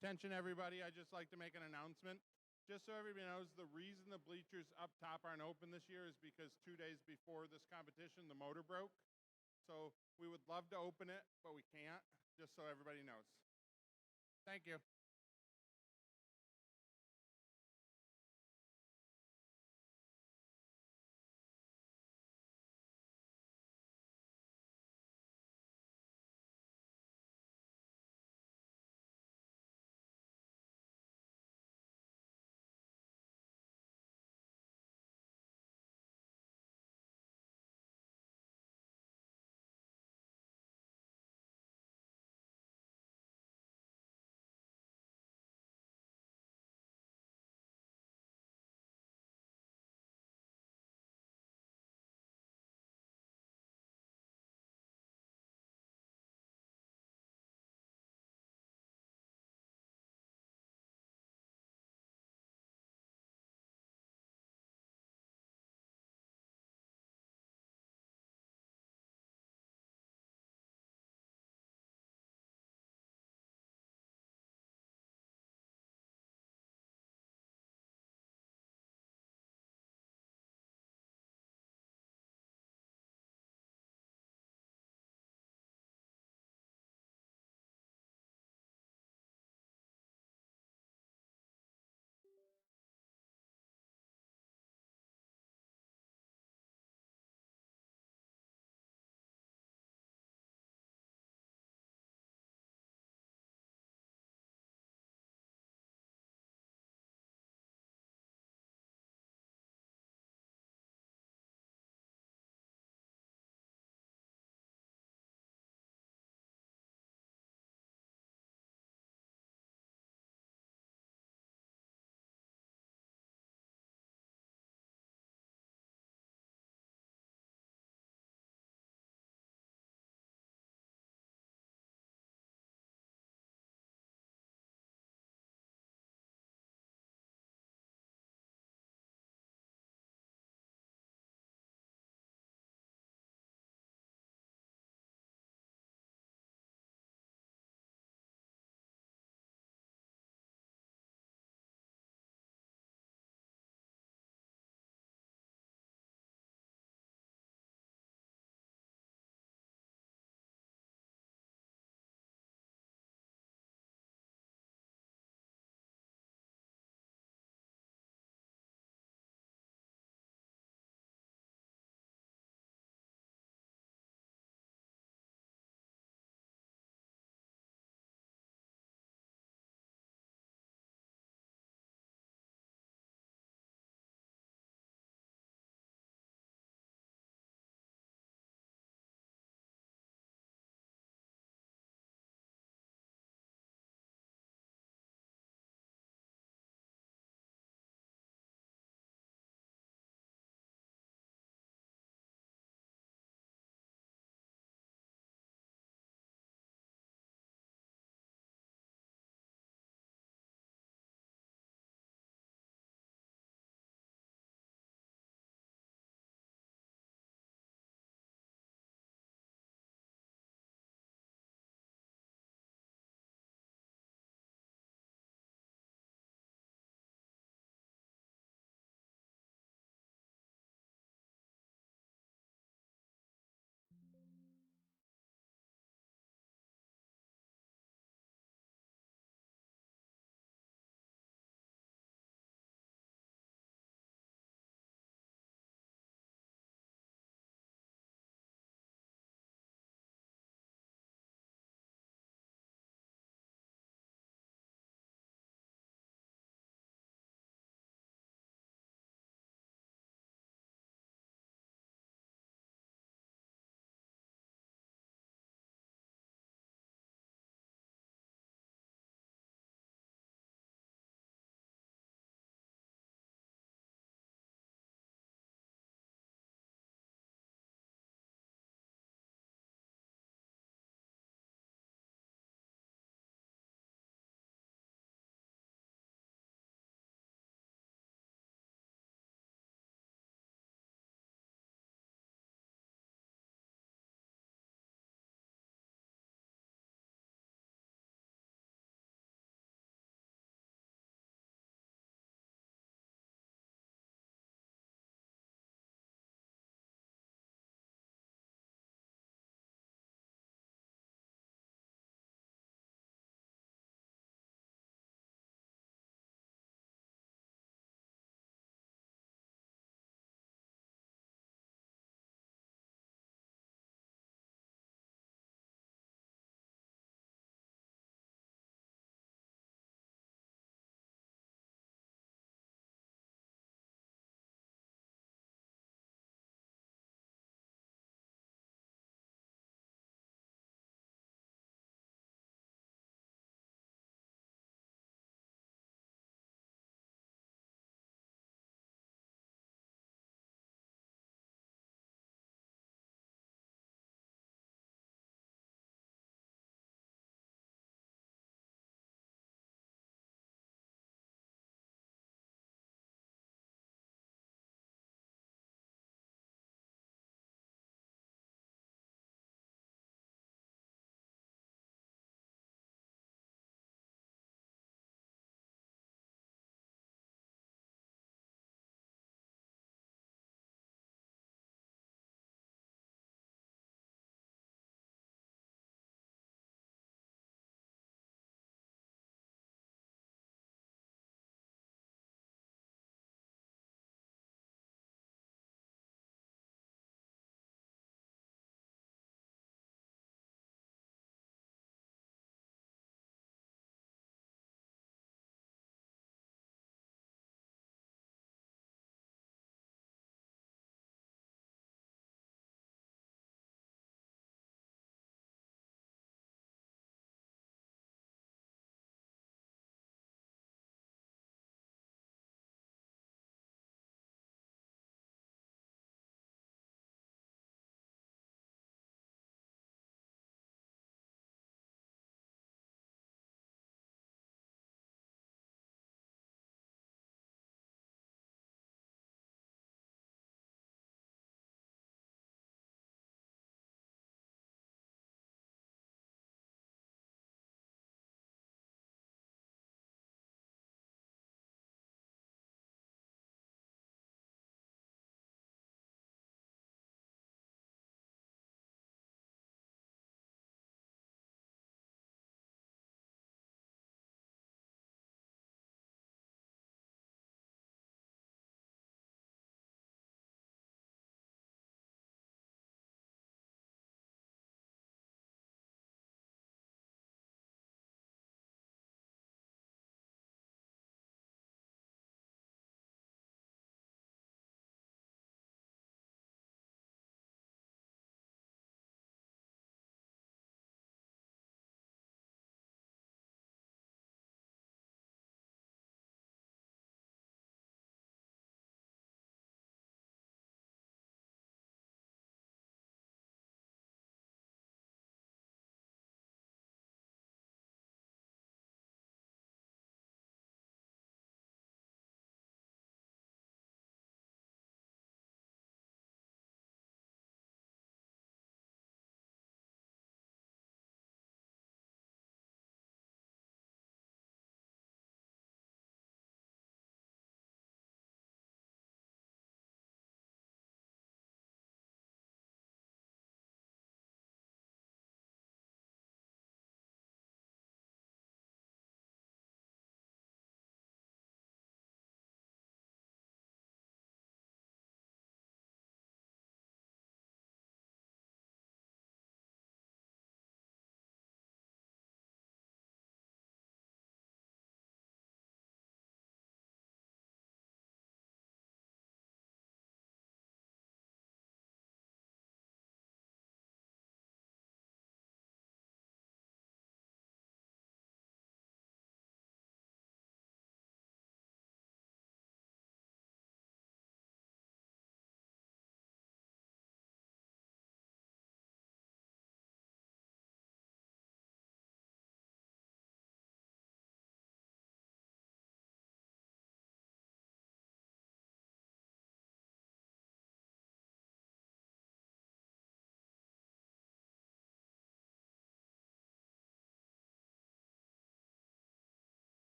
Attention, everybody. I'd just like to make an announcement. Just so everybody knows, the reason the bleachers up top aren't open this year is because 2 days before this competition, the motor broke. So we would love to open it, but we can't, just so everybody knows. Thank you.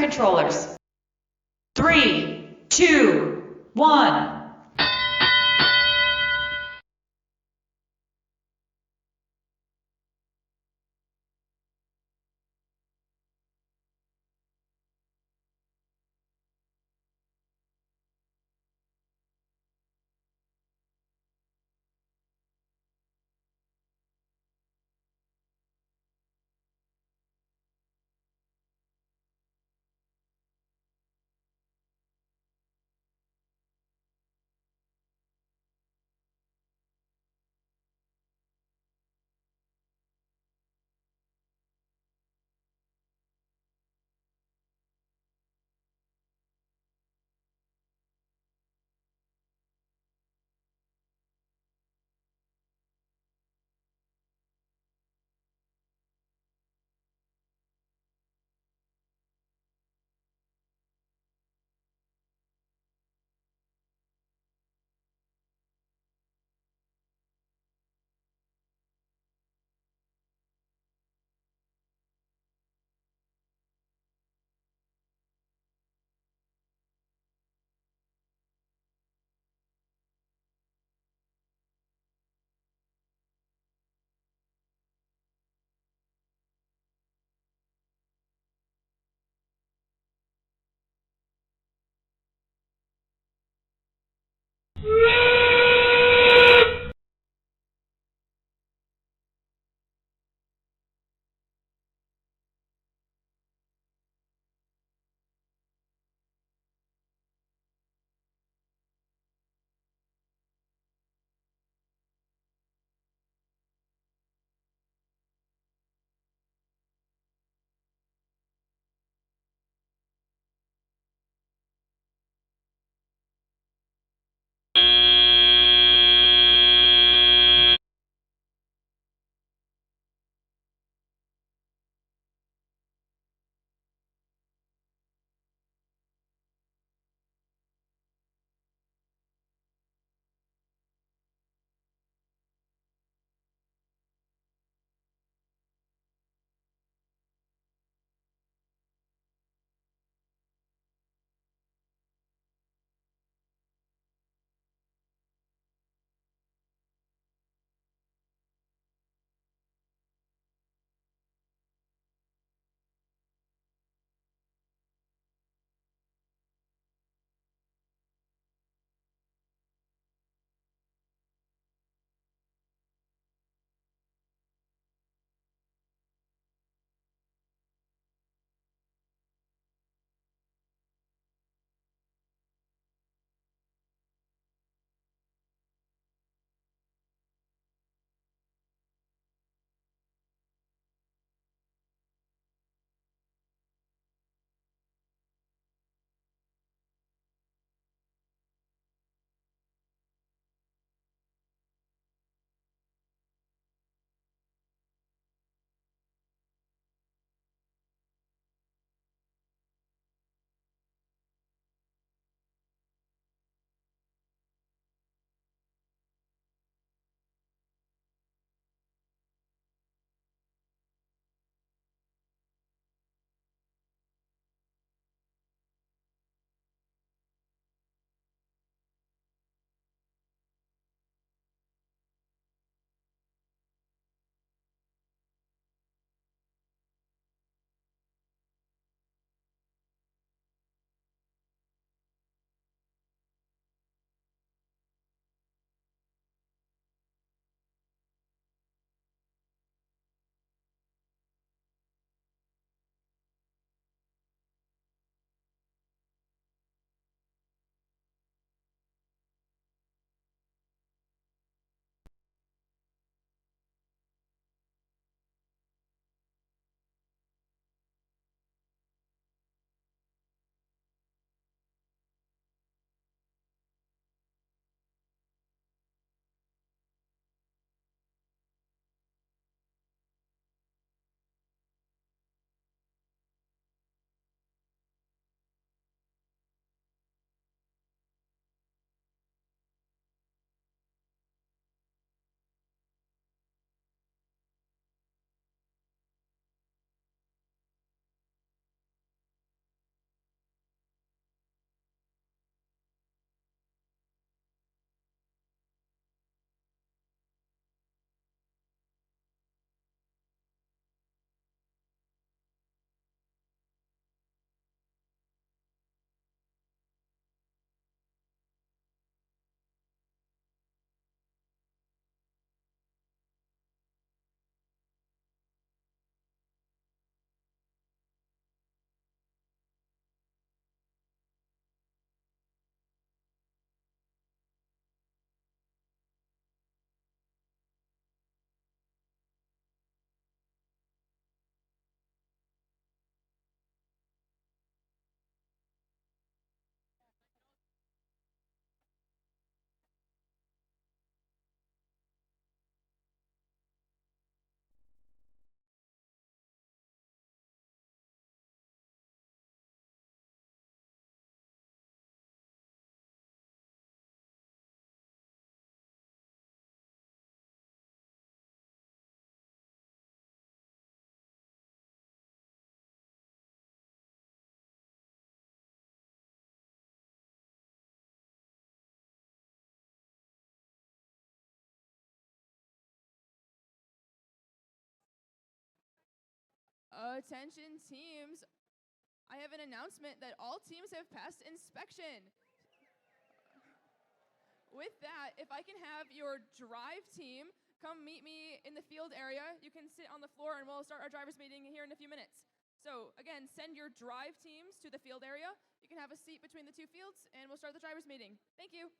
controllers. 3, 2, 1. Attention teams, I have an announcement that all teams have passed inspection. With that, if I can have your drive team come meet me in the field area, you can sit on the floor and we'll start our drivers meeting here in a few minutes. So again, send your drive teams to the field area. You can have a seat between the two fields and we'll start the drivers meeting. Thank you.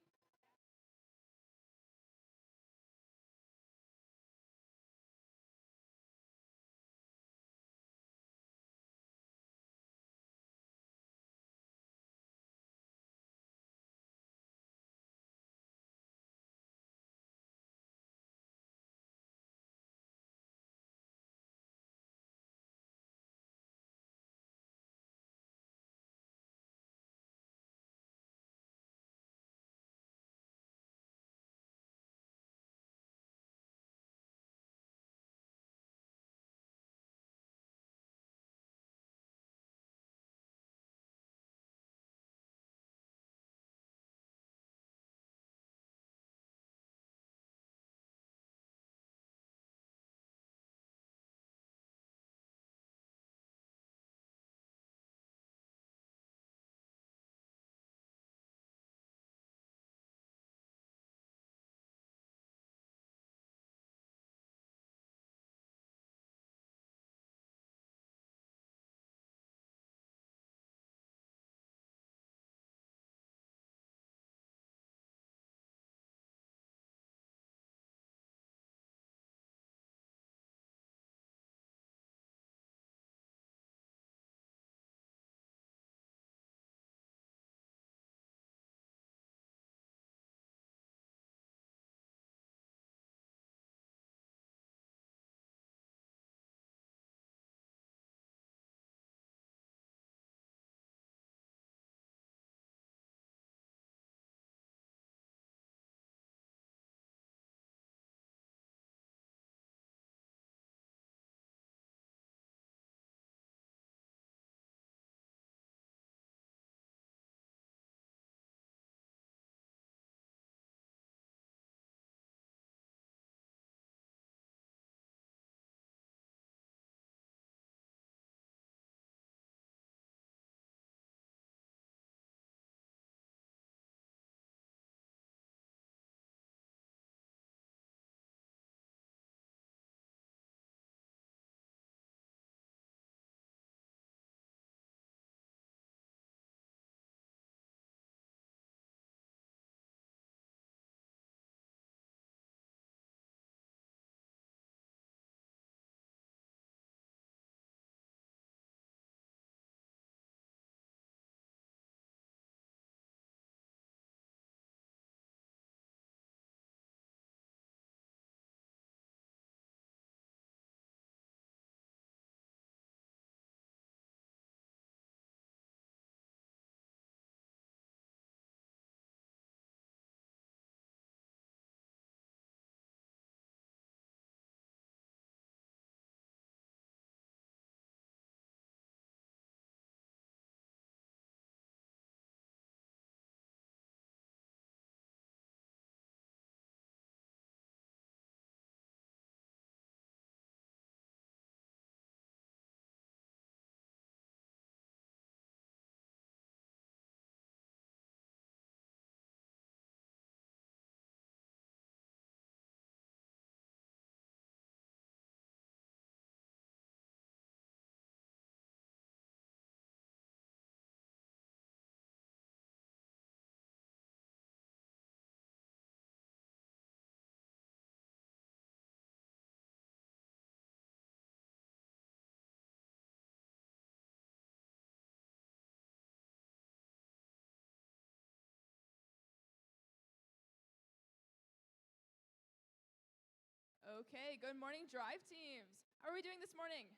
Okay, good morning, drive teams. How are we doing this morning?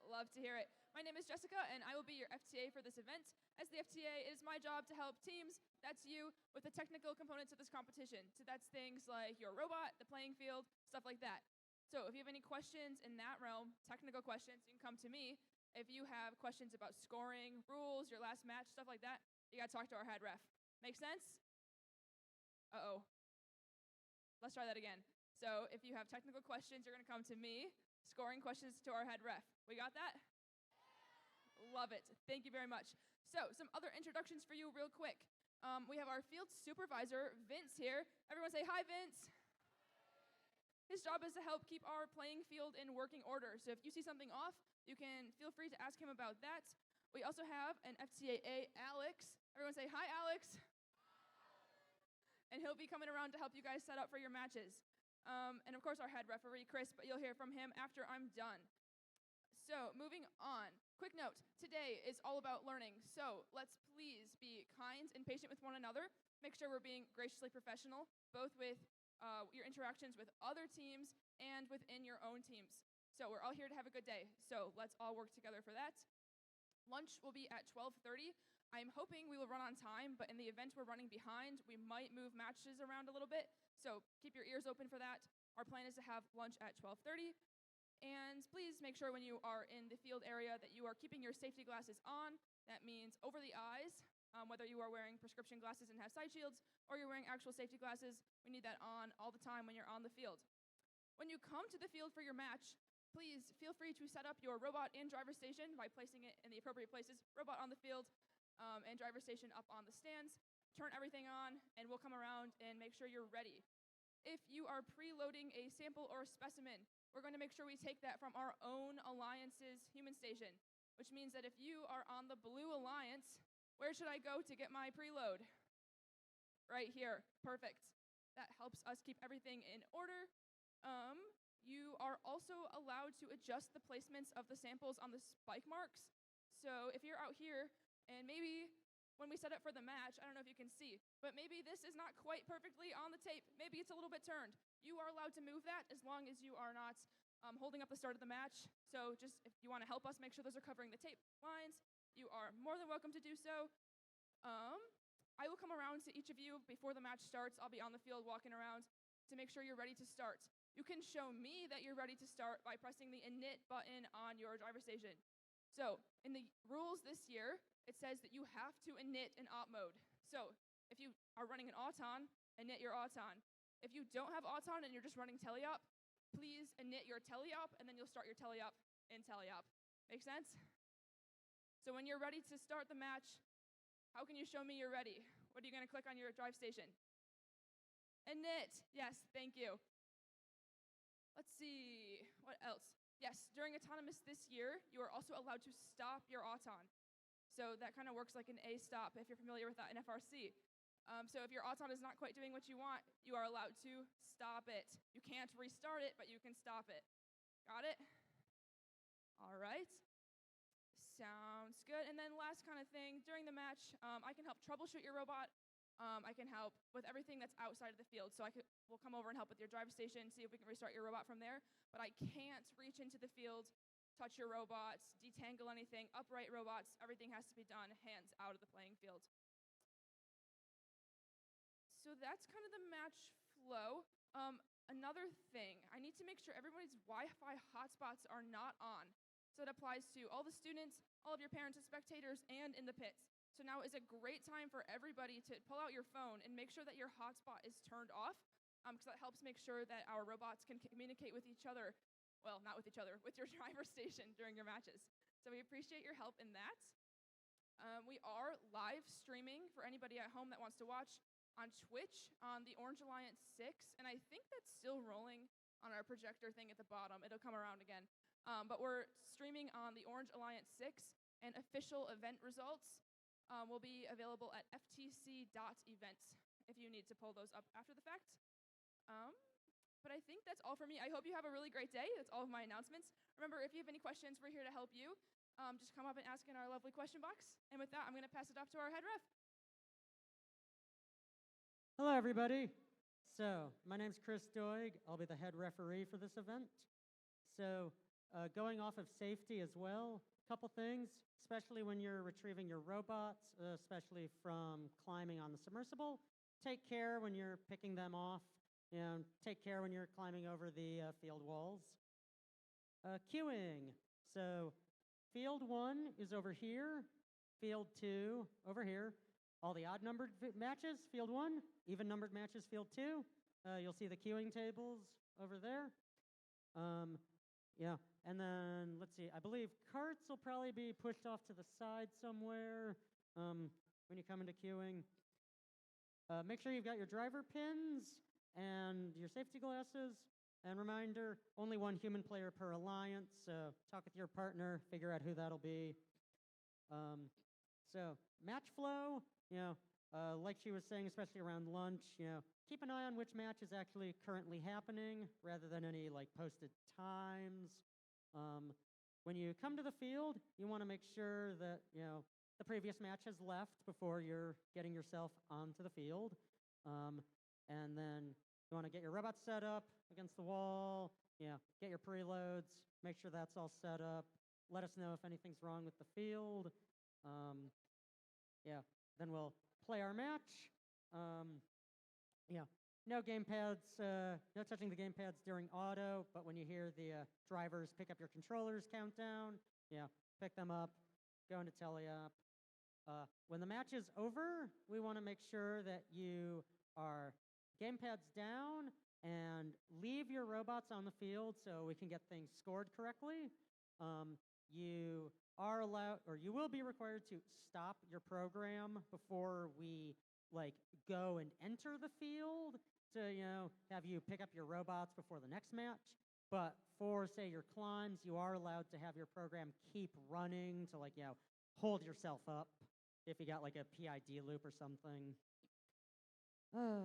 Love to hear it. My name is Jessica, and I will be your FTA for this event. As the FTA, it is my job to help teams, that's you, with the technical components of this competition. So that's things like your robot, the playing field, stuff like that. So if you have any questions in that realm, technical questions, you can come to me. If you have questions about scoring, rules, your last match, stuff like that, you gotta talk to our head ref. Make sense? Uh-oh. Let's try that again. So if you have technical questions, you're gonna come to me. scoring questions to our head ref. We got that? Love it. Thank you very much. So, some other introductions for you real quick. We have our field supervisor, Vince, here. Everyone say hi, Vince. His job is to help keep our playing field in working order. So if you see something off, you can feel free to ask him about that. We also have an FTAA, Alex. Everyone say hi, Alex. And he'll be coming around to help you guys set up for your matches. And of course, our head referee, Chris, but you'll hear from him after I'm done. So, moving on. Quick note, today is all about learning. So, let's please be kind and patient with one another. Make sure we're being graciously professional, both with your interactions with other teams and within your own teams. So, we're all here to have a good day. So, let's all work together for that. Lunch will be at 12:30. I'm hoping we will run on time, but in the event we're running behind, we might move matches around a little bit. So, keep your ears open for that. Our plan is to have lunch at 12:30. And please make sure when you are in the field area that you are keeping your safety glasses on. That means over the eyes, whether you are wearing prescription glasses and have side shields or you're wearing actual safety glasses, we need that on all the time when you're on the field. When you come to the field for your match, please feel free to set up your robot and driver station by placing it in the appropriate places. Robot on the field and driver station up on the stands. Turn everything on and we'll come around and make sure you're ready. If you are preloading a sample or a specimen, we're going to make sure we take that from our own Alliance's human station, which means that if you are on the Blue Alliance, where should I go to get my preload? Right here. Perfect. That helps us keep everything in order. You are also allowed to adjust the placements of the samples on the spike marks. So if you're out here, and maybe when we set up for the match, I don't know if you can see, but maybe this is not quite perfectly on the tape. Maybe it's a little bit turned. You are allowed to move that as long as you are not holding up the start of the match. So just if you want to help us make sure those are covering the tape lines, you are more than welcome to do so. I will come around to each of you before the match starts. I'll be on the field walking around to make sure you're ready to start. You can show me that you're ready to start by pressing the init button on your driver station. So in the rules this year, it says that you have to init in op mode. So if you are running an auton, init your auton. If you don't have auton and you're just running teleop, please init your teleop, and then you'll start your teleop in teleop. Make sense? So when you're ready to start the match, how can you show me you're ready? What are you going to click on your drive station? Init. Yes, thank you. Let's see. What else? Yes, during autonomous this year, you are also allowed to stop your auton. So that kind of works like an A stop if you're familiar with that in FRC. So if your auton is not quite doing what you want, you are allowed to stop it. You can't restart it, but you can stop it. Got it? All right. Sounds good. And then last kind of thing, during the match, I can help troubleshoot your robot. I can help with everything that's outside of the field. So we'll come over and help with your drive station, see if we can restart your robot from there. But I can't reach into the field, touch your robots, detangle anything, upright robots. Everything has to be done hands out of the playing field. So that's kind of the match flow. Another thing, I need to make sure everybody's Wi-Fi hotspots are not on. So it applies to all the students, all of your parents and spectators, and in the pits. So now is a great time for everybody to pull out your phone and make sure that your hotspot is turned off, because that helps make sure that our robots can communicate with each other. Well, not with each other, with your driver station during your matches. So we appreciate your help in that. We are live streaming for anybody at home that wants to watch on Twitch on the Orange Alliance 6, and I think that's still rolling on our projector thing at the bottom. It'll come around again. But we're streaming on the Orange Alliance 6, and official event results will be available at ftc.events if you need to pull those up after the fact. But I think that's all for me. I hope you have a really great day. That's all of my announcements. Remember, if you have any questions, we're here to help you. Just come up and ask in our lovely question box. And with that, I'm going to pass it off to our head ref. Hello, everybody. So, my name's Chris Doig. I'll be the head referee for this event. So, going off of safety as well, a couple things, especially when you're retrieving your robots, especially from climbing on the submersible. Take care when you're picking them off, and take care when you're climbing over the field walls. Queuing. So, field 1 is over here, field 2 over here. All the odd-numbered matches, field 1. Even-numbered matches, field 2. You'll see the queuing tables over there. Yeah, and then let's see. I believe carts will probably be pushed off to the side somewhere when you come into queuing. Make sure you've got your driver pins and your safety glasses. And reminder, only one human player per alliance. So talk with your partner, figure out who that'll be. So match flow, like she was saying, especially around lunch, keep an eye on which match is actually currently happening rather than any like posted times. When you come to the field, you want to make sure that, the previous match has left before you're getting yourself onto the field. And then you want to get your robot set up against the wall, get your preloads, make sure that's all set up. Let us know if anything's wrong with the field. Then we'll play our match. No game pads, no touching the game pads during auto, but when you hear the drivers pick up your controllers countdown, pick them up, go into teleop. When the match is over, we want to make sure that you are game pads down and leave your robots on the field so we can get things scored correctly. You are allowed, or you will be required to stop your program before we go and enter the field to have you pick up your robots before the next match. But for say your climbs, you are allowed to have your program keep running to hold yourself up if you got like a PID loop or something. Where's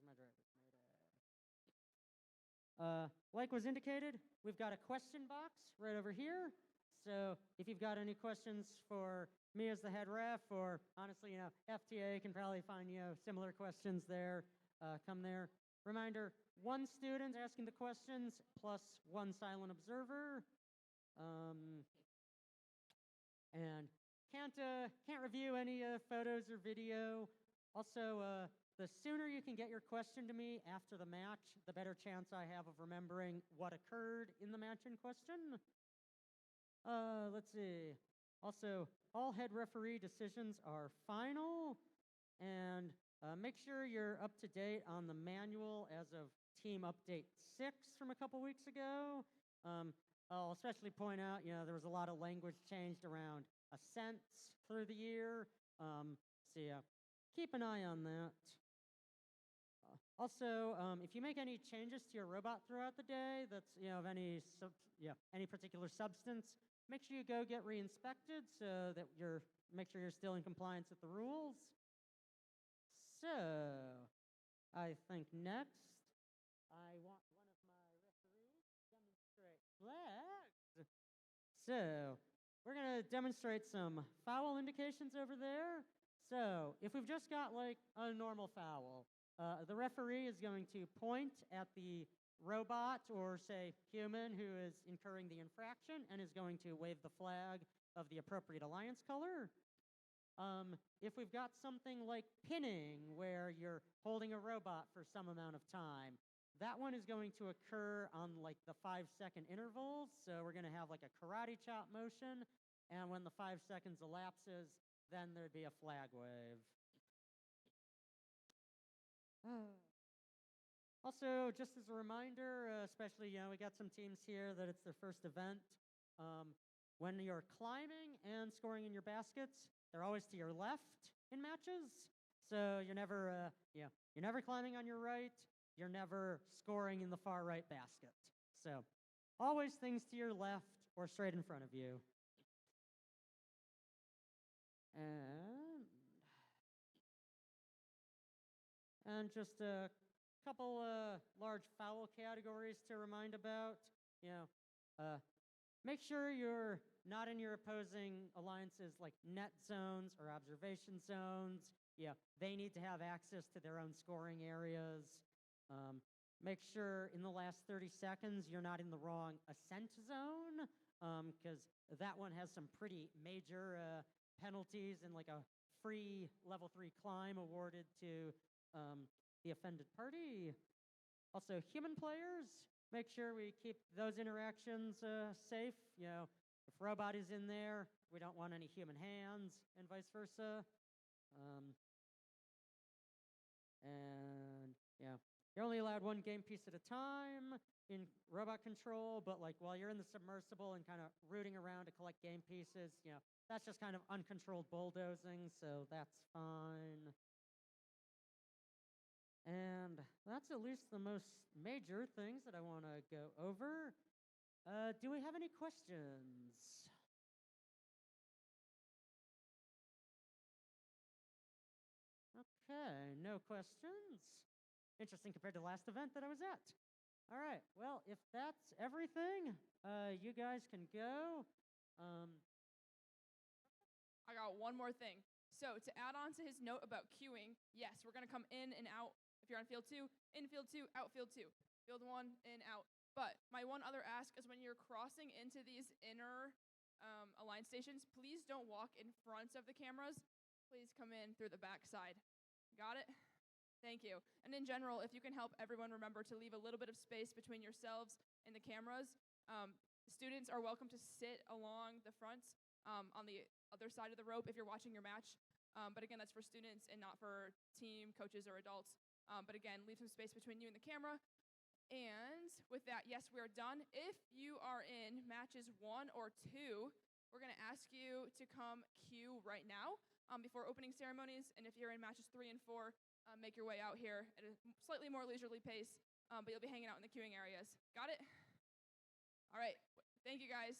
my driver? Like was indicated, we've got a question box right over here. So if you've got any questions for me as the head ref, or honestly, FTA can probably find similar questions there. Come there. Reminder: one student asking the questions plus one silent observer. And can't review any photos or video. Also, the sooner you can get your question to me after the match, the better chance I have of remembering what occurred in the match in question. Let's see. Also, all head referee decisions are final, and make sure you're up to date on the manual as of Team Update 6 from a couple weeks ago. I'll especially point out, there was a lot of language changed around ascents through the year. So keep an eye on that. Also, if you make any changes to your robot throughout the day that's of any particular substance, make sure you go get re-inspected so that make sure you're still in compliance with the rules. So, I think next I want one of my referees to demonstrate flags. So, we're going to demonstrate some foul indications over there. So, if we've just got a normal foul, the referee is going to point at the robot or say human who is incurring the infraction and is going to wave the flag of the appropriate alliance color. If we've got something like pinning where you're holding a robot for some amount of time, that one is going to occur on the 5-second intervals. So we're going to have a karate chop motion, and when the 5 seconds elapses, then there'd be a flag wave. Also, just as a reminder, especially, we got some teams here that it's their first event. When you're climbing and scoring in your baskets, they're always to your left in matches. So you're never climbing on your right. You're never scoring in the far right basket. So always things to your left or straight in front of you. And just a couple large foul categories to remind about. Make sure you're not in your opposing alliances net zones or observation zones. They need to have access to their own scoring areas. Make sure in the last 30 seconds you're not in the wrong ascent zone, because that one has some pretty major penalties and a free level 3 climb awarded to the offended party. Also, human players, make sure we keep those interactions safe. If robot is in there, we don't want any human hands, and vice versa. You're only allowed one game piece at a time in robot control, but like while you're in the submersible and kind of rooting around to collect game pieces, that's just kind of uncontrolled bulldozing, so that's fine. And that's at least the most major things that I want to go over. Do we have any questions? Okay, no questions. Interesting compared to the last event that I was at. All right, well, if that's everything, you guys can go. I got one more thing. So to add on to his note about queuing, yes, we're going to come in and out. If you're on field 2, in field 2, out field 2. Field 1, in, out. But my one other ask is when you're crossing into these inner aligned stations, please don't walk in front of the cameras. Please come in through the back side. Got it? Thank you. And in general, if you can help everyone remember to leave a little bit of space between yourselves and the cameras, students are welcome to sit along the fronts on the other side of the rope if you're watching your match. But again, that's for students and not for team, coaches, or adults. But again, leave some space between you and the camera. And with that, yes, we are done. If you are in matches 1 or 2, we're going to ask you to come queue right now before opening ceremonies. And if you're in matches 3 and 4, make your way out here at a slightly more leisurely pace, but you'll be hanging out in the queuing areas. Got it? All right. Thank you, guys.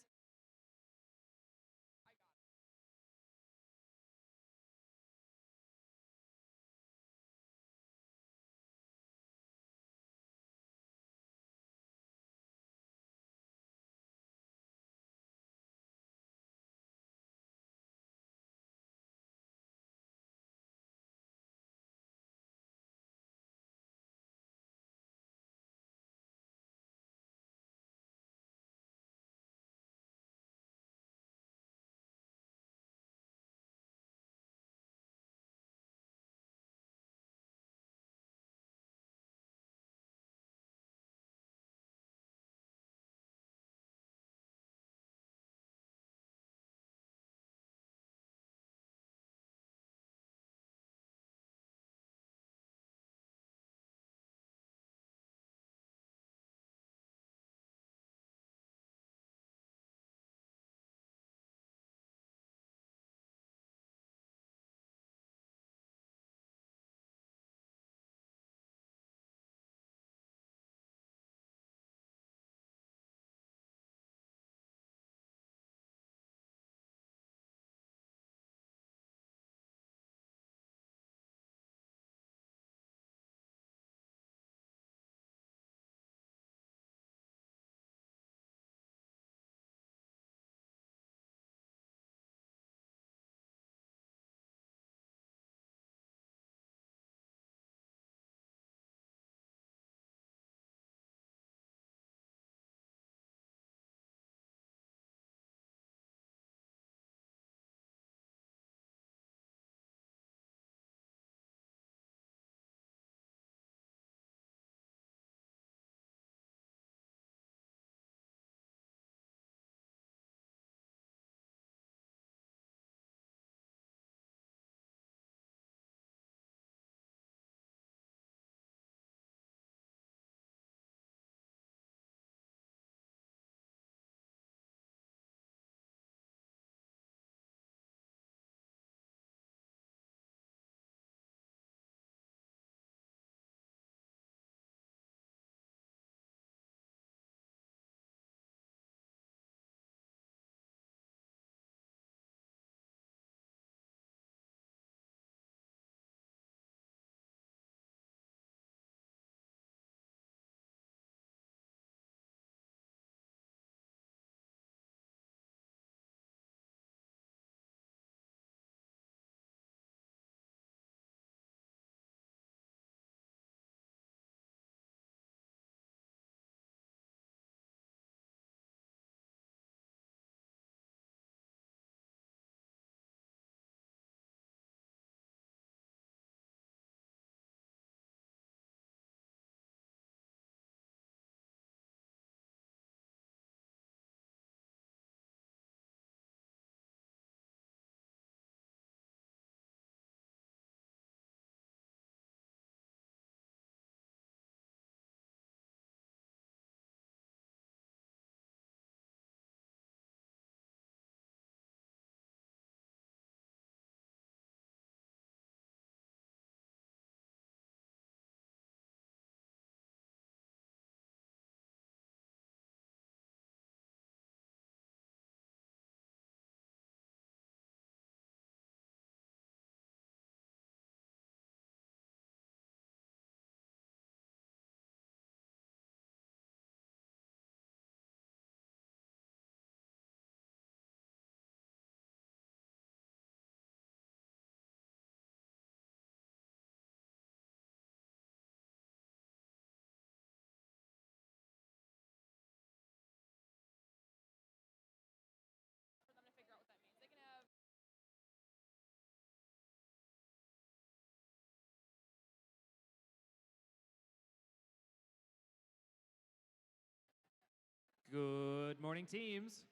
Good morning, teams.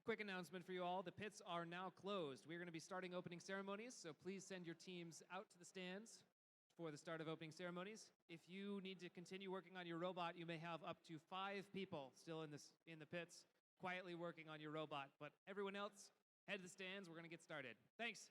Quick announcement for you all. The pits are now closed. We're going to be starting opening ceremonies, so please send your teams out to the stands for the start of opening ceremonies. If you need to continue working on your robot, you may have up to 5 people still in the pits quietly working on your robot. But everyone else, head to the stands. We're going to get started. Thanks.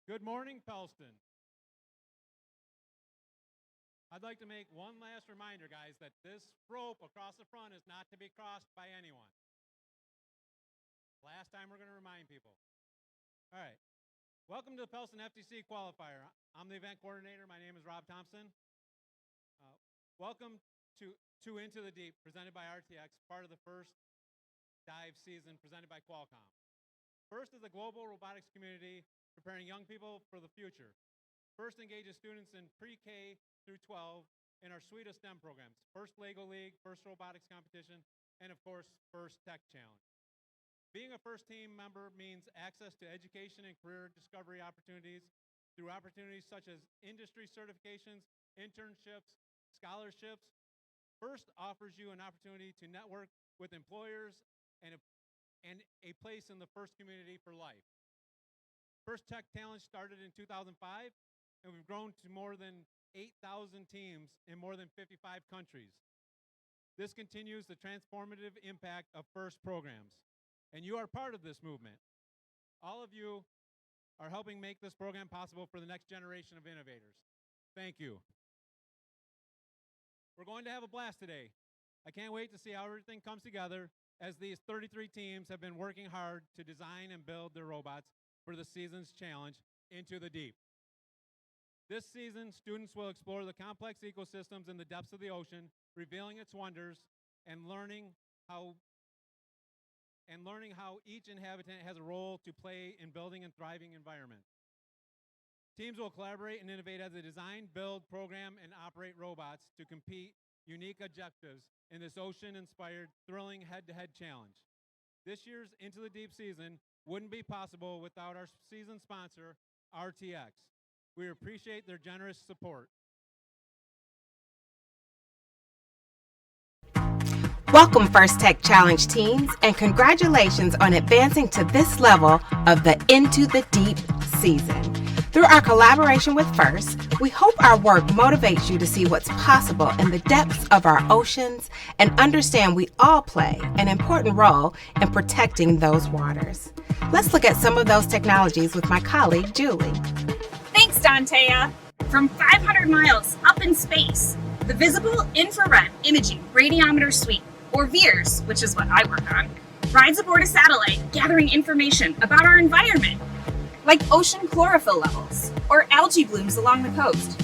Good morning, Pellston. I'd like to make one last reminder, guys, that this rope across the front is not to be crossed by anyone. Last time we're going to remind people. All right. Welcome to the Pellston FTC Qualifier. I'm the event coordinator. My name is Rob Thompson. Welcome to Into the Deep, presented by RTX, part of the first dive season presented by Qualcomm. First is the global robotics community preparing young people for the future. First engages students in pre-K through 12 in our suite of STEM programs. First LEGO League, first robotics competition, and of course, first tech challenge. Being a first team member means access to education and career discovery opportunities through opportunities such as industry certifications, internships, scholarships. First offers you an opportunity to network with employers and a place in the FIRST community for life. First Tech Challenge started in 2005, and we've grown to more than 8,000 teams in more than 55 countries. This continues the transformative impact of FIRST programs, and you are part of this movement. All of you are helping make this program possible for the next generation of innovators. Thank you. We're going to have a blast today. I can't wait to see how everything comes together as these 33 teams have been working hard to design and build their robots for the season's challenge, Into the Deep. This season, students will explore the complex ecosystems in the depths of the ocean, revealing its wonders and learning how each inhabitant has a role to play in building and thriving environments. Teams will collaborate and innovate as they design, build, program, and operate robots to compete unique objectives in this ocean-inspired, thrilling head-to-head challenge. This year's Into the Deep season wouldn't be possible without our season sponsor, RTX. We appreciate their generous support. Welcome First Tech Challenge teams, and congratulations on advancing to this level of the Into the Deep season. Through our collaboration with FIRST, we hope our work motivates you to see what's possible in the depths of our oceans and understand we all play an important role in protecting those waters. Let's look at some of those technologies with my colleague, Julie. Thanks, Dantea. From 500 miles up in space, the Visible Infrared Imaging Radiometer Suite, or VIIRS, which is what I work on, rides aboard a satellite gathering information about our environment, like ocean chlorophyll levels or algae blooms along the coast.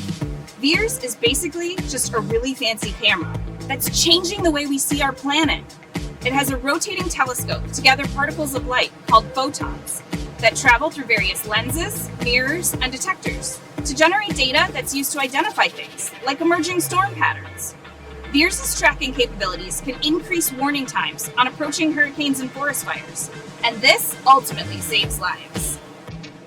VIIRS is basically just a really fancy camera that's changing the way we see our planet. It has a rotating telescope to gather particles of light called photons that travel through various lenses, mirrors, and detectors to generate data that's used to identify things, like emerging storm patterns. VIIRS's tracking capabilities can increase warning times on approaching hurricanes and forest fires, and this ultimately saves lives.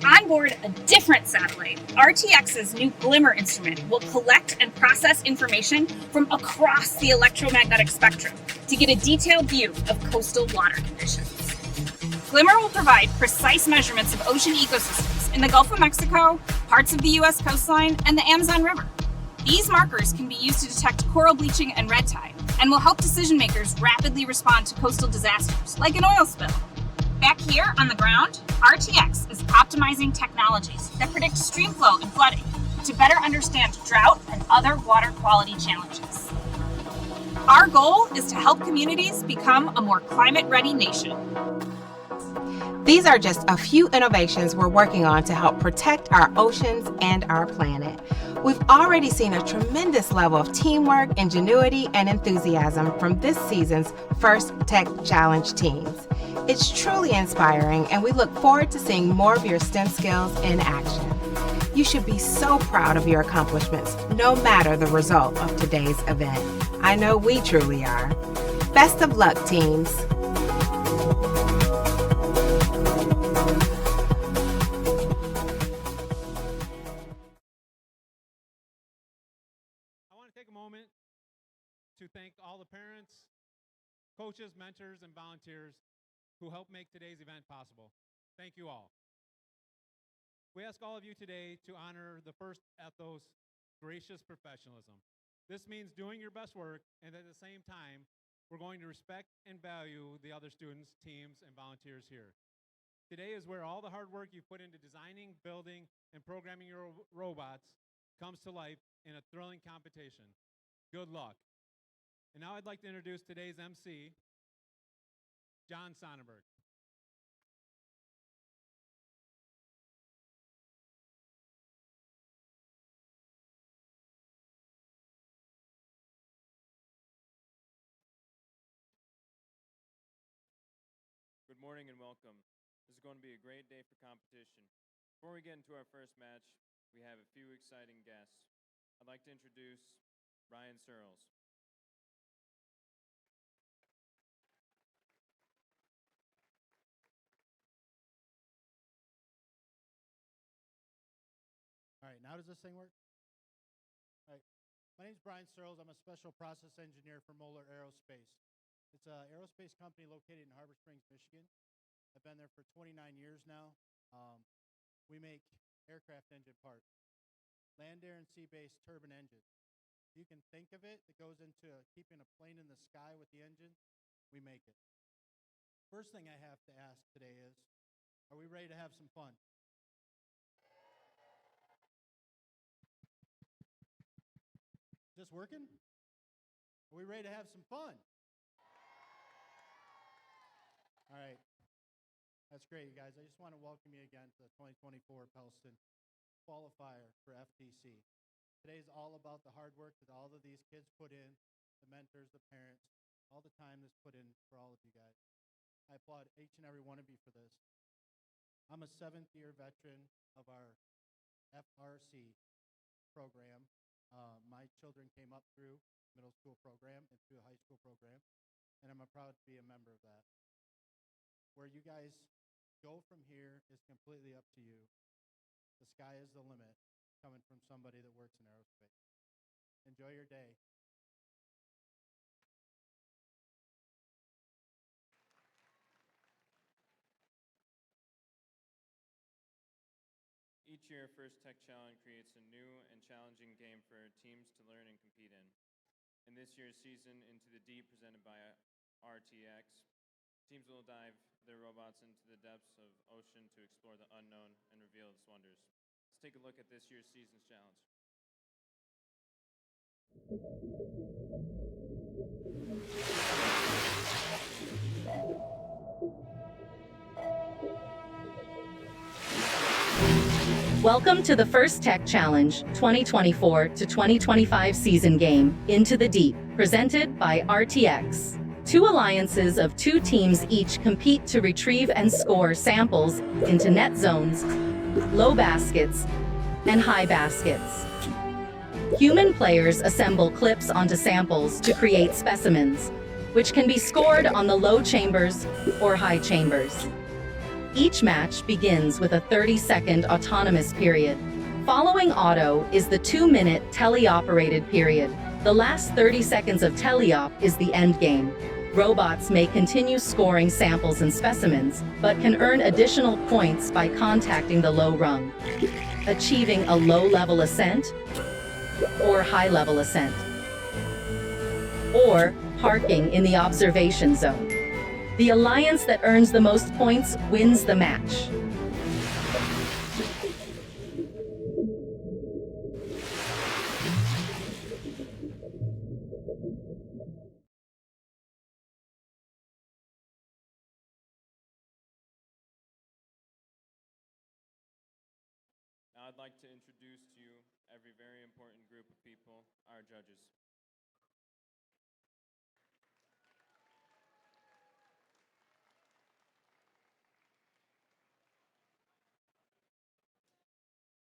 On board a different satellite, RTX's new Glimmer instrument will collect and process information from across the electromagnetic spectrum to get a detailed view of coastal water conditions. Glimmer will provide precise measurements of ocean ecosystems in the Gulf of Mexico, parts of the U.S. coastline, and the Amazon River. These markers can be used to detect coral bleaching and red tide, and will help decision makers rapidly respond to coastal disasters, like an oil spill. Back here on the ground, RTX is optimizing technologies that predict stream flow and flooding to better understand drought and other water quality challenges. Our goal is to help communities become a more climate-ready nation. These are just a few innovations we're working on to help protect our oceans and our planet. We've already seen a tremendous level of teamwork, ingenuity, and enthusiasm from this season's First Tech Challenge teams. It's truly inspiring, and we look forward to seeing more of your STEM skills in action. You should be so proud of your accomplishments, no matter the result of today's event. I know we truly are. Best of luck, teams. I want to take a moment to thank all the parents, coaches, mentors, and volunteers who helped make today's event possible. Thank you all. We ask all of you today to honor the first ethos, gracious professionalism. This means doing your best work, and at the same time, we're going to respect and value the other students, teams, and volunteers here. Today is where all the hard work you put into designing, building, and programming your robots comes to life in a thrilling competition. Good luck. And now I'd like to introduce today's MC, John Sonnenberg. morning and welcome. This is going to be a great day for competition. Before we get into our first match, we have a few exciting guests. I'd like to introduce Ryan Searles. All right, now does this thing work? All right, my name's Brian Searles. I'm a special process engineer for Moeller Aerospace. It's an aerospace company located in Harbor Springs, Michigan. I've been there for 29 years now. We make aircraft engine parts, land, air, and sea-based turbine engines. You can think of it, it goes into keeping a plane in the sky with the engine. We make it. First thing I have to ask today is, are we ready to have some fun? Is this working? Are we ready to have some fun? All right. That's great, you guys. I just want to welcome you again to the 2024 Pellston Qualifier for FTC. Today's all about the hard work that all of these kids put in, the mentors, the parents, all the time that's put in for all of you guys. I applaud each and every one of you for this. I'm a 7th-year veteran of our FRC program. My children came up through middle school program and through a high school program, and I'm proud to be a member of that. Where you guys go from here is completely up to you. The sky is the limit, coming from somebody that works in aerospace. Enjoy your day. Each year, First Tech Challenge creates a new and challenging game for teams to learn and compete in. In this year's season, Into the Deep, presented by RTX, teams will dive their robots into the depths of ocean to explore the unknown and reveal its wonders. Let's take a look at this year's season's challenge. Welcome to the First Tech Challenge 2024 to 2025 season game, Into the Deep, presented by RTX. Two alliances of two teams each compete to retrieve and score samples into net zones, low baskets, and high baskets. Human players assemble clips onto samples to create specimens, which can be scored on the low chambers or high chambers. Each match begins with a 30-second autonomous period. Following auto is the 2-minute teleoperated period. The last 30 seconds of teleop is the end game. Robots may continue scoring samples and specimens, but can earn additional points by contacting the low rung, achieving a low-level ascent or high-level ascent, or parking in the observation zone. The alliance that earns the most points wins the match. Now I'd like to introduce to you every very important group of people, our judges.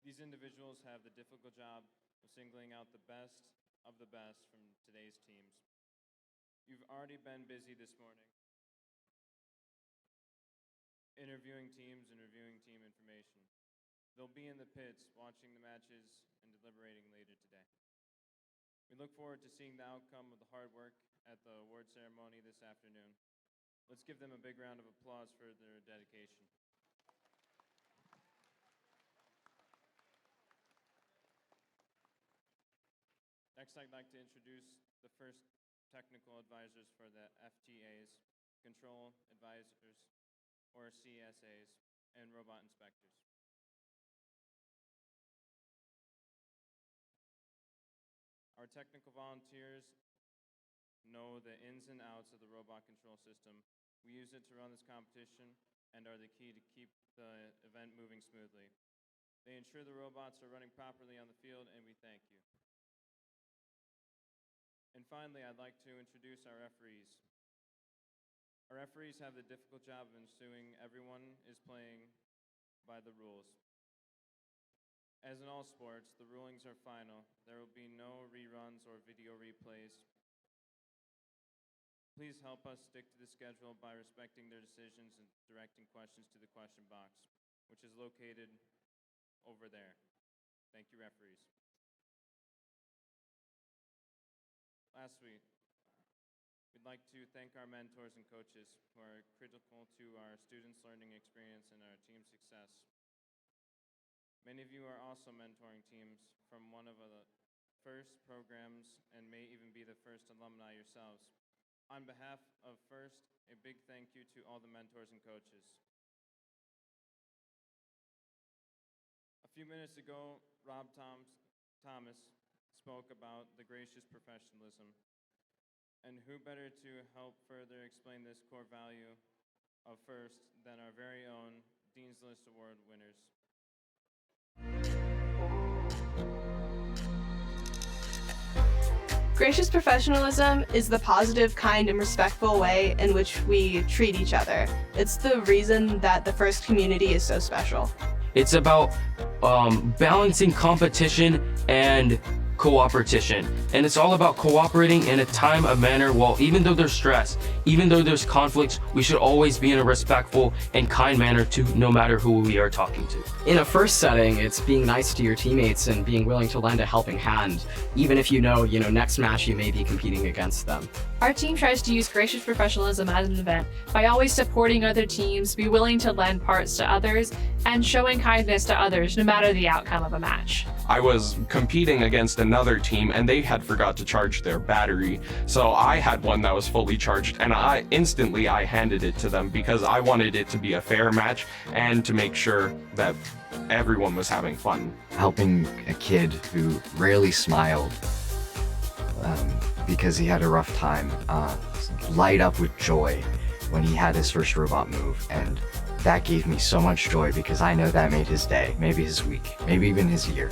These individuals have the difficult job of singling out the best of the best from today's teams. You've already been busy this morning interviewing teams and reviewing team information. They'll be in the pits watching the matches and deliberating later today. We look forward to seeing the outcome of the hard work at the award ceremony this afternoon. Let's give them a big round of applause for their dedication. Next, I'd like to introduce the first technical advisors for the FTAs, Control Advisors, or CSAs, and Robot Inspectors. Our technical volunteers know the ins and outs of the robot control system. We use it to run this competition and are the key to keep the event moving smoothly. They ensure the robots are running properly on the field, and we thank you. And finally, I'd like to introduce our referees. Our referees have the difficult job of ensuring everyone is playing by the rules. As in all sports, the rulings are final. There will be no reruns or video replays. Please help us stick to the schedule by respecting their decisions and directing questions to the question box, which is located over there. Thank you, referees. Lastly, we'd like to thank our mentors and coaches who are critical to our students' learning experience and our team's success. Many of you are also mentoring teams from one of the first programs and may even be the first alumni yourselves. On behalf of FIRST, a big thank you to all the mentors and coaches. A few minutes ago, Rob Thomas spoke about the gracious professionalism. And who better to help further explain this core value of FIRST than our very own Dean's List Award winners. Gracious professionalism is the positive, kind, and respectful way in which we treat each other. It's the reason that the FIRST community is so special. It's about balancing competition and cooperation, and it's all about cooperating in a time of manner. Well, even though there's stress, even though there's conflicts, we should always be in a respectful and kind manner to no matter who we are talking to. In a FIRST setting, it's being nice to your teammates and being willing to lend a helping hand, even if you know next match you may be competing against them. Our team tries to use gracious professionalism as an event by always supporting other teams, be willing to lend parts to others, and showing kindness to others no matter the outcome of a match. I was competing against another team and they had forgot to charge their battery. So I had one that was fully charged and I handed it to them because I wanted it to be a fair match and to make sure that everyone was having fun. Helping a kid who rarely smiled because he had a rough time light up with joy when he had his first robot move, and that gave me so much joy because I know that made his day, maybe his week, maybe even his year.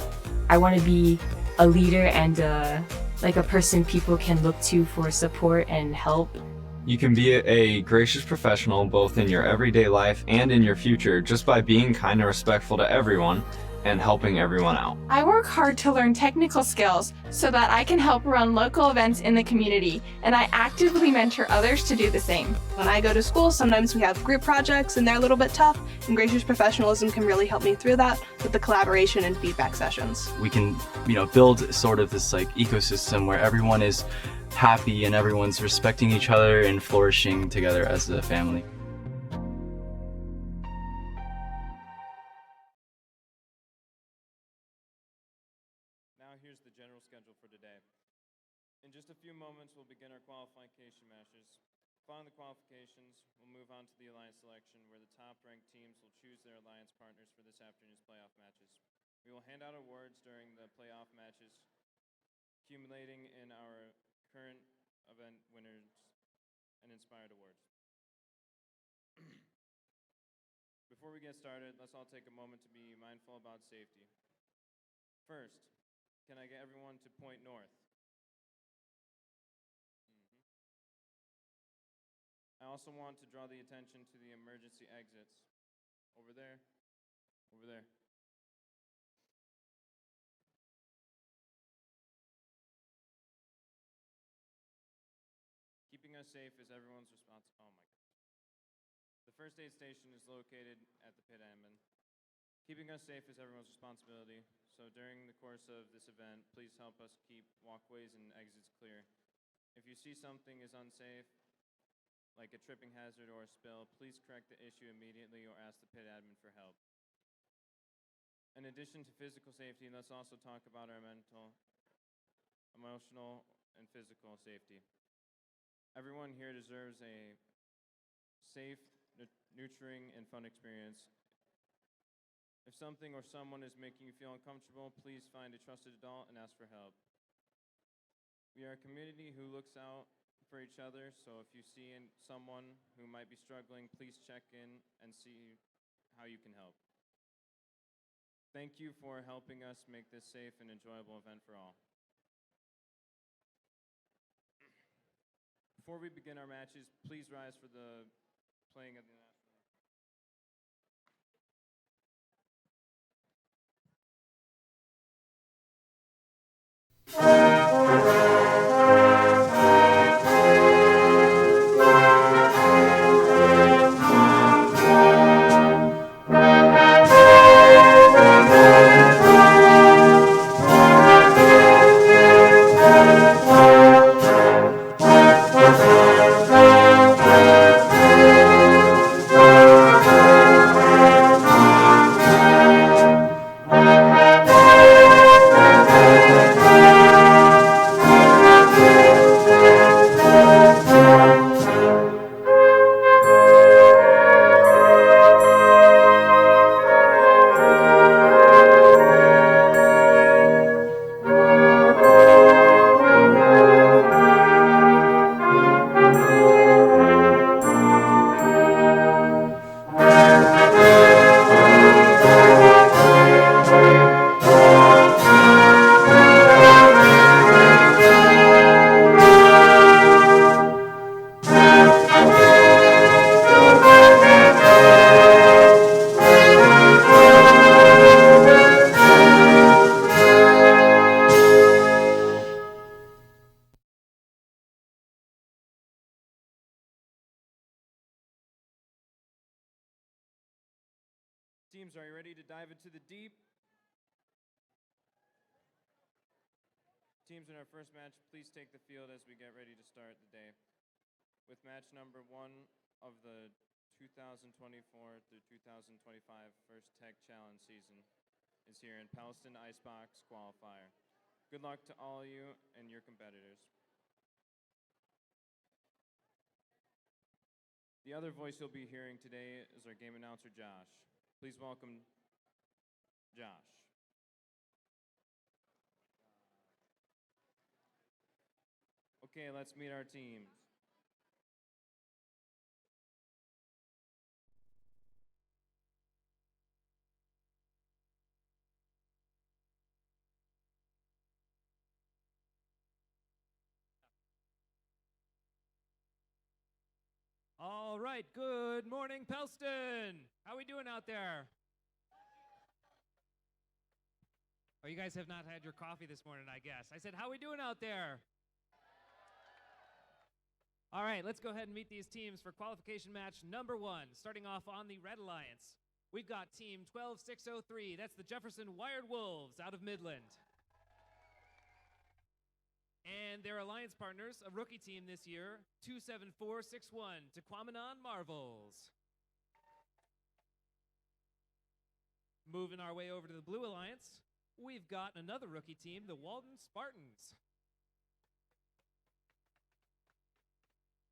I want to be a leader and like a person people can look to for support and help. You can be a gracious professional both in your everyday life and in your future just by being kind and respectful to everyone and helping everyone out. I work hard to learn technical skills so that I can help run local events in the community, and I actively mentor others to do the same. When I go to school, sometimes we have group projects and they're a little bit tough, and gracious professionalism can really help me through that with the collaboration and feedback sessions. We can, build sort of this ecosystem where everyone is happy and everyone's respecting each other and flourishing together as a family. Here's the general schedule for today. In just a few moments, we'll begin our qualification matches. Following the qualifications, we'll move on to the alliance selection, where the top-ranked teams will choose their alliance partners for this afternoon's playoff matches. We will hand out awards during the playoff matches, accumulating in our current event winners and inspired awards. Before we get started, let's all take a moment to be mindful about safety. First, can I get everyone to point north? I also want to draw the attention to the emergency exits. Over there, over there. Keeping us safe is everyone's responsibility. Oh my God. The first aid station is located at the pit admin. Keeping us safe is everyone's responsibility, so during the course of this event, please help us keep walkways and exits clear. If you see something is unsafe, like a tripping hazard or a spill, please correct the issue immediately or ask the pit admin for help. In addition to physical safety, let's also talk about our mental, emotional, and physical safety. Everyone here deserves a safe, nurturing, and fun experience. If something or someone is making you feel uncomfortable, please find a trusted adult and ask for help. We are a community who looks out for each other, so if you see someone who might be struggling, please check in and see how you can help. Thank you for helping us make this safe and enjoyable event for all. Before we begin our matches, please rise for the playing of the national. Teams, are you ready to dive into the deep? Teams, in our first match, please take the field as we get ready to start the day. With match number 1 of the 2024 through 2025 First Tech Challenge season is here in Pellston Icebox Qualifier. Good luck to all of you and your competitors. The other voice you'll be hearing today is our game announcer, Josh. Please welcome Josh. Okay, let's meet our teams. All right, good morning, Pellston. How we doing out there? Oh, you guys have not had your coffee this morning, I guess. I said, how we doing out there? All right, let's go ahead and meet these teams for qualification match number 1. Starting off on the Red Alliance, we've got team 12603. That's the Jefferson Wired Wolves out of Midland. And their alliance partners, a rookie team this year, 27461, Tequamanon Marvels. Moving our way over to the Blue Alliance, we've got another rookie team, the Walden Spartans.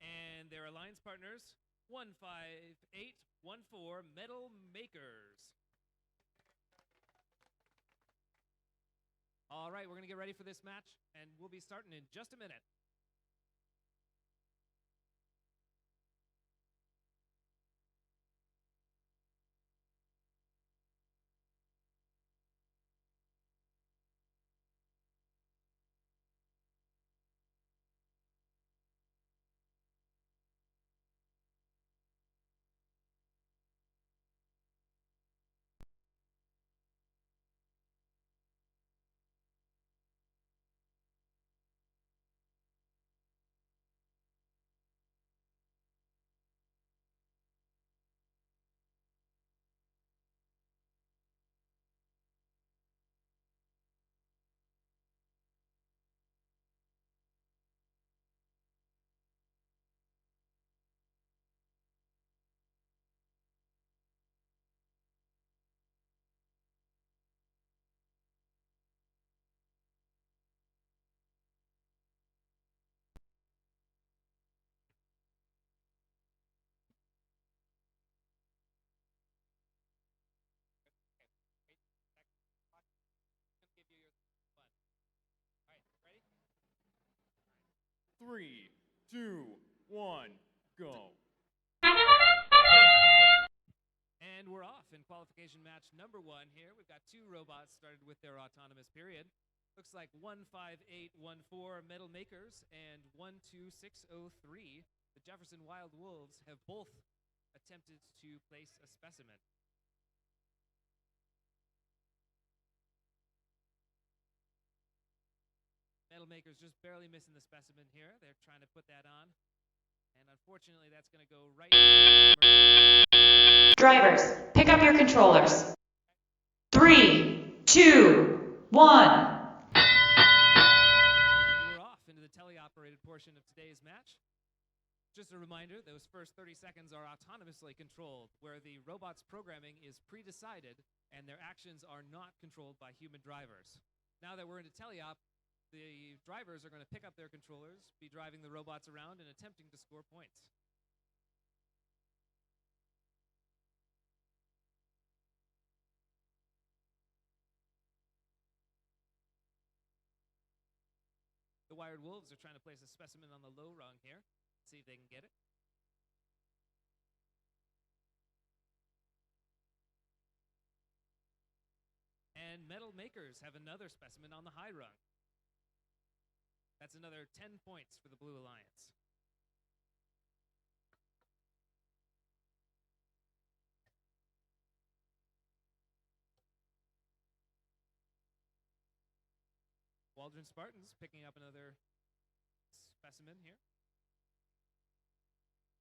And their alliance partners, 15814 Metal Makers. All right, we're going to get ready for this match, and we'll be starting in just a minute. Three, two, one, go. And we're off in qualification match number 1 here. We've got 2 robots started with their autonomous period. Looks like 15814 Metal Makers and 12603, the Jefferson Wild Wolves, have both attempted to place a specimen. Metal Makers just barely missing the specimen here. They're trying to put that on. And unfortunately, that's going to go right into Drivers, pick up your controllers. 3, 2, 1. We're off into the teleoperated portion of today's match. Just a reminder, those first 30 seconds are autonomously controlled, where the robot's programming is pre-decided and their actions are not controlled by human drivers. Now that we're into teleop, the drivers are going to pick up their controllers, be driving the robots around and attempting to score points. The Wired Wolves are trying to place a specimen on the low rung here. See if they can get it. And Metal Makers have another specimen on the high rung. That's another 10 points for the Blue Alliance. Waldron Spartans picking up another specimen here.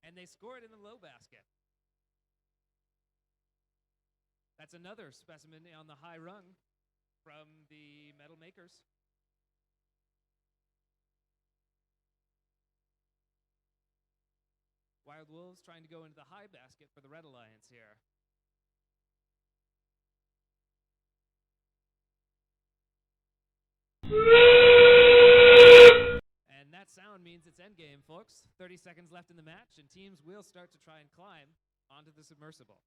And they score it in the low basket. That's another specimen on the high rung from the Metal Makers. Wild Wolves trying to go into the high basket for the Red Alliance here. And that sound means it's endgame, folks. 30 seconds left in the match, and teams will start to try and climb onto the submersible.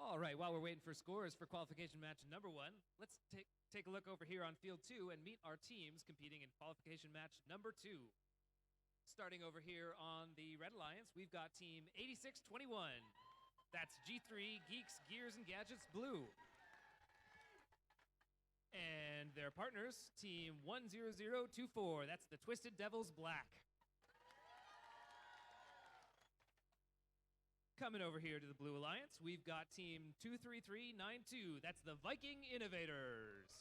All right, while we're waiting for scores for qualification match number 1, let's take a look over here on field 2 and meet our teams competing in qualification match number 2. Starting over here on the Red Alliance, we've got team 8621. That's G3 Geeks, Gears, and Gadgets Blue. And their partners, team 10024. That's the Twisted Devils Black. Coming over here to the Blue Alliance, we've got team 23392. That's the Viking Innovators.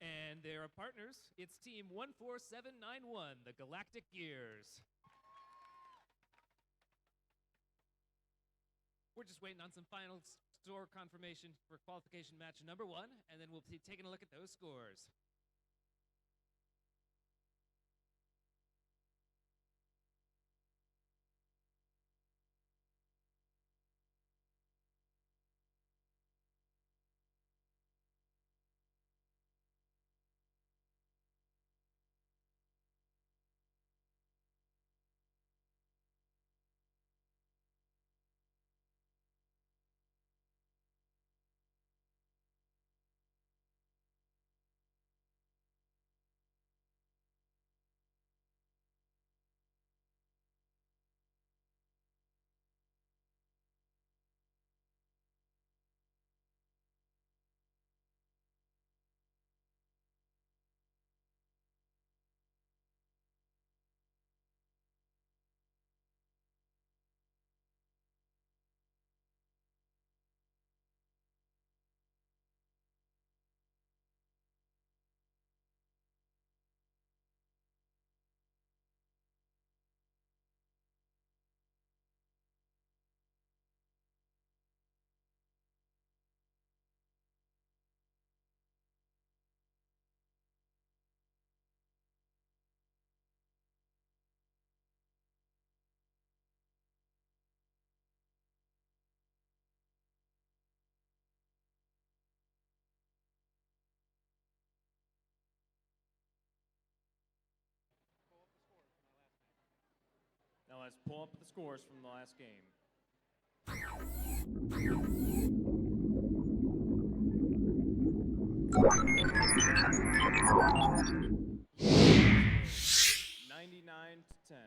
And their partners, it's team 14791, the Galactic Gears. We're just waiting on some final score confirmation for qualification match number 1, and then we'll be taking a look at those scores. Now let's pull up the scores from the last game. $99 to 10.